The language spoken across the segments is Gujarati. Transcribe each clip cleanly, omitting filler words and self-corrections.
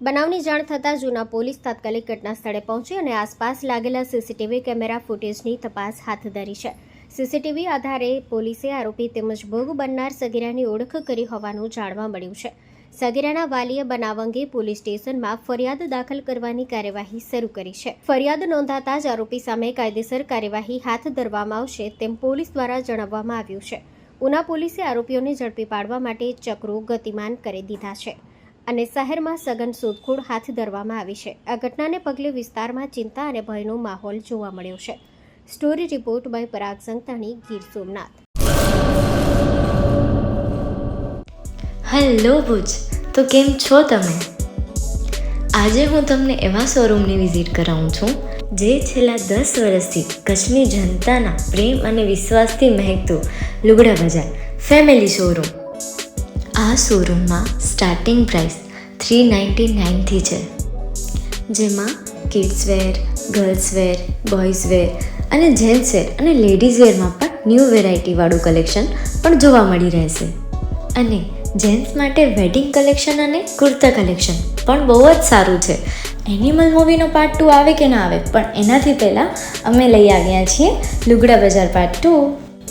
બનાવની જાણ થતાં જૂના પોલીસ તાત્કાલિક ઘટના સ્થળે પહોંચી અને આસપાસ લાગેલા સીસીટીવી કેમેરા ફૂટેજની તપાસ હાથ ધરી છે. સીસીટીવી આધારે પોલીસે આરોપી તેમજ ભોગ બનનાર સગીરાની ઓળખ કરી હોવાનું જાણવા મળ્યું છે. સગીરાના વાલીએ બનાવ અંગે પોલીસ સ્ટેશનમાં ફરિયાદ દાખલ કરવાની કાર્યવાહી શરૂ કરી છે. ફરિયાદ નોંધાતા જ આરોપી સામે કાયદેસર કાર્યવાહી હાથ ધરવામાં આવશે તેમ પોલીસ દ્વારા જણાવવામાં આવ્યું છે. ઉના પોલીસે આરોપીઓને ઝડપી પાડવા માટે ચક્રો ગતિમાન કરી દીધા છે અને શહેરમાં સઘન શોધખોળ હાથ ધરવામાં આવી છે. આ ઘટનાને પગલે વિસ્તારમાં ચિંતા અને ભયનો માહોલ જોવા મળ્યો છે. Story report by Parag Santani, Gir Somnath. Hello Bhuj, તો કેમ છો તમે? આજે હું તમને એવા શોરૂમની વિઝિટ કરાવું છું જે છેલ્લા 10 વર્ષથી કચ્છની જનતાના પ્રેમ અને વિશ્વાસથી મહેકતું લુગડા બજાર ફેમિલી શોરૂમ. આ શોરૂમમાં સ્ટાર્ટિંગ પ્રાઇસ 399થી છે, જેમાં kids wear, girls wear, boys wear અને જેન્ટ્સ વેર અને લેડીઝ વેરમાં પણ ન્યૂ વેરાયટીવાળું કલેક્શન પણ જોવા મળી રહેશે. અને જેન્ટ્સ માટે વેડિંગ કલેક્શન અને કુર્તા કલેક્શન પણ બહુ જ સારું છે. એનિમલ મૂવીનો પાર્ટ 2 આવે કે ના આવે, પણ એનાથી પહેલાં અમે લઈ આવ્યા છીએ લુગડા બજાર પાર્ટ 2,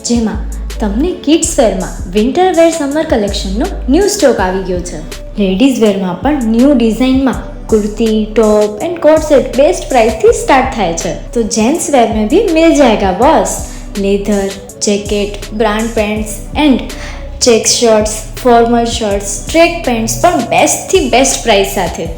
જેમાં તમને કિડ્સ વેરમાં વિન્ટર વેર સમર કલેક્શનનો ન્યૂ સ્ટોક આવી ગયો છે. લેડીઝ વેરમાં પણ ન્યૂ ડિઝાઇનમાં kurti, top and coat set best price थी स्टार्ट थाय छे. तो जेंट्स वेर में भी मिल जाएगा boss. Leather, jacket, brand pants and check shirts, formal shirts, track pants પણ બેસ્ટ થી બેસ્ટ પ્રાઇસ સાથે.